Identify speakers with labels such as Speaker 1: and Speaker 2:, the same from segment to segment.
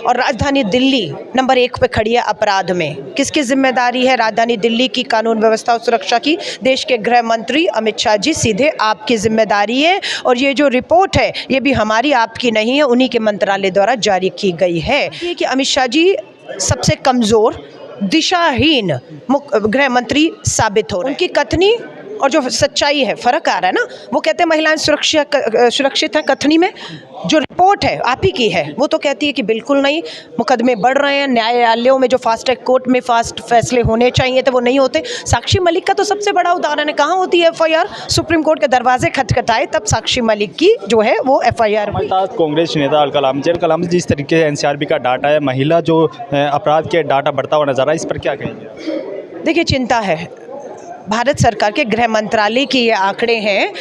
Speaker 1: और राजधानी दिल्ली नंबर 1 पे खड़ी है अपराध में। किसकी जिम्मेदारी है राजधानी दिल्ली की कानून व्यवस्था और सुरक्षा की? देश के गृह मंत्री अमित शाह जी, सीधे आपकी जिम्मेदारी है। और ये जो रिपोर्ट है ये भी हमारी आपकी नहीं है, उन्हीं के मंत्रालय द्वारा जारी की गई है। ये कि अमित शाह जी सबसे कमज़ोर, दिशाहीन गृह मंत्री साबित हो रहे हैं। उनकी कथनी और जो सच्चाई है, फ़र्क आ रहा है ना। वो कहते हैं महिलाएं सुरक्षित हैं, कथनी में जो रिपोर्ट है आप ही की है, वो तो कहती है कि बिल्कुल नहीं, मुकदमे बढ़ रहे हैं, न्यायालयों में जो फास्ट ट्रैक कोर्ट में फास्ट फैसले होने चाहिए थे वो नहीं होते। साक्षी मलिक का तो सबसे बड़ा उदाहरण है, कहाँ होती है एफआईआर? सुप्रीम कोर्ट के दरवाजे खटखटाए तब साक्षी मलिक की जो है वो एफआईआर हुई।
Speaker 2: कांग्रेस नेता कलाम जिस तरीके से एनसीआरबी का डाटा है, महिला जो अपराध के डाटा बढ़ता हुआ नजर आ रहा है, इस पर क्या कहेंगे?
Speaker 1: देखिए, चिंता है। भारत सरकार के गृह मंत्रालय की ये आंकड़े हैं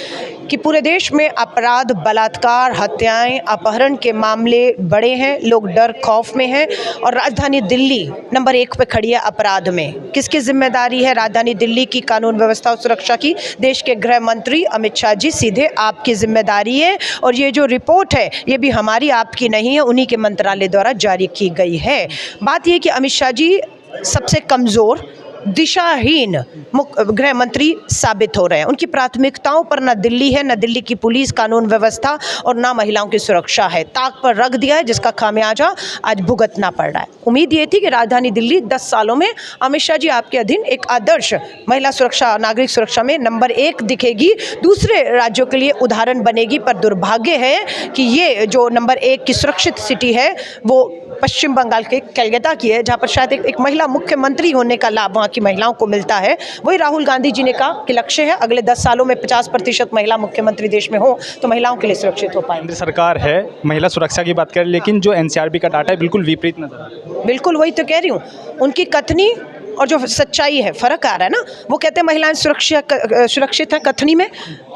Speaker 1: कि पूरे देश में अपराध, बलात्कार, हत्याएं, अपहरण के मामले बढ़े हैं, लोग डर खौफ में हैं। और राजधानी दिल्ली नंबर 1 पे खड़ी है अपराध में। किसकी जिम्मेदारी है राजधानी दिल्ली की कानून व्यवस्था और सुरक्षा की? देश के गृह मंत्री अमित शाह जी, सीधे आपकी जिम्मेदारी है। और ये जो रिपोर्ट है ये भी हमारी आपकी नहीं है, उन्हीं के मंत्रालय द्वारा जारी की गई है। बात ये कि अमित शाह जी सबसे कमज़ोर, दिशाहीन गृह मंत्री साबित हो रहे हैं। उनकी प्राथमिकताओं पर न दिल्ली है, न दिल्ली की पुलिस, कानून व्यवस्था और न महिलाओं की सुरक्षा है। ताक पर रख दिया है, जिसका खामियाजा आज भुगतना पड़ रहा है। उम्मीद ये थी कि राजधानी दिल्ली 10 सालों में अमित शाह जी आपके अधीन एक आदर्श महिला सुरक्षा, नागरिक सुरक्षा में नंबर 1 दिखेगी, दूसरे राज्यों के लिए उदाहरण बनेगी। पर दुर्भाग्य है कि ये जो नंबर 1 की सुरक्षित सिटी है वो पश्चिम बंगाल के कलकत्ता की है, जहाँ पर शायद एक महिला मुख्यमंत्री होने का लाभ वहाँ की महिलाओं को मिलता है। वही राहुल गांधी जी ने कहा कि लक्ष्य है अगले 10 सालों में 50% महिला मुख्यमंत्री देश में हो तो महिलाओं के लिए सुरक्षित हो पाए।
Speaker 2: केंद्र सरकार है महिला सुरक्षा की बात करें, लेकिन जो एनसीआरबी का डाटा है बिल्कुल विपरीत नजर आ रहा है।
Speaker 1: बिल्कुल, वही तो कह रही हूँ। उनकी कथनी और जो सच्चाई है, फ़र्क आ रहा है ना। वो कहते हैं महिलाएं सुरक्षित हैं, कथनी में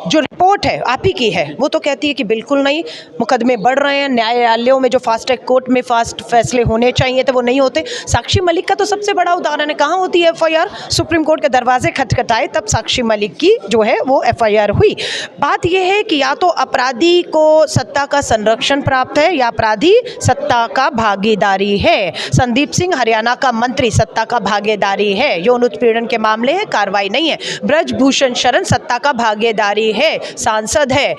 Speaker 1: जो रिपोर्ट है आप ही की है, वो तो कहती है कि बिल्कुल नहीं, मुकदमे बढ़ रहे हैं, न्यायालयों में जो फास्ट ट्रैक कोर्ट में फास्ट फैसले होने चाहिए थे वो नहीं होते। साक्षी मलिक का तो सबसे बड़ा उदाहरण है, कहाँ होती है एफआईआर? सुप्रीम कोर्ट के दरवाजे खटखटाए तब साक्षी मलिक की जो है वो एफआईआर हुई। बात यह है कि या तो अपराधी को सत्ता का संरक्षण प्राप्त है या अपराधी सत्ता का भागीदारी है। संदीप सिंह हरियाणा का मंत्री सत्ता का भागीदारी है, यौन उत्पीड़न के मामले है, कार्रवाई नहीं है। ब्रजभूषण शरण सत्ता का भागीदारी है, सांसद है,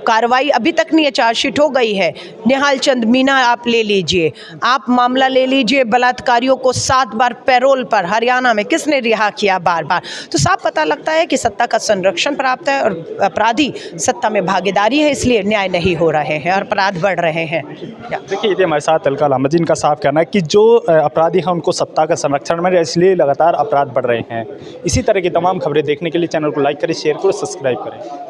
Speaker 1: कार्रवाई अभी तक नहीं है, चार्जशीट हो गई है। निहाल चंद मीना आप ले लीजिए, आप मामला ले लीजिए, बलात्कारियों को 7 बार पैरोल पर हरियाणा में किसने रिहा किया बार बार। तो साफ पता लगता है कि सत्ता का संरक्षण प्राप्त है और अपराधी सत्ता में भागीदारी है, इसलिए न्याय नहीं हो रहे हैं और अपराध बढ़ रहे हैं।
Speaker 2: देखिए, ये हमारे साथ अलका लामा जी, इनका साफ कहना है कि जो अपराधी हैं उनको सत्ता का संरक्षण मिले, इसलिए लगातार अपराध बढ़ रहे हैं। इसी तरह की तमाम खबरें देखने के लिए चैनल को लाइक करें, शेयर करें, सब्सक्राइब करें।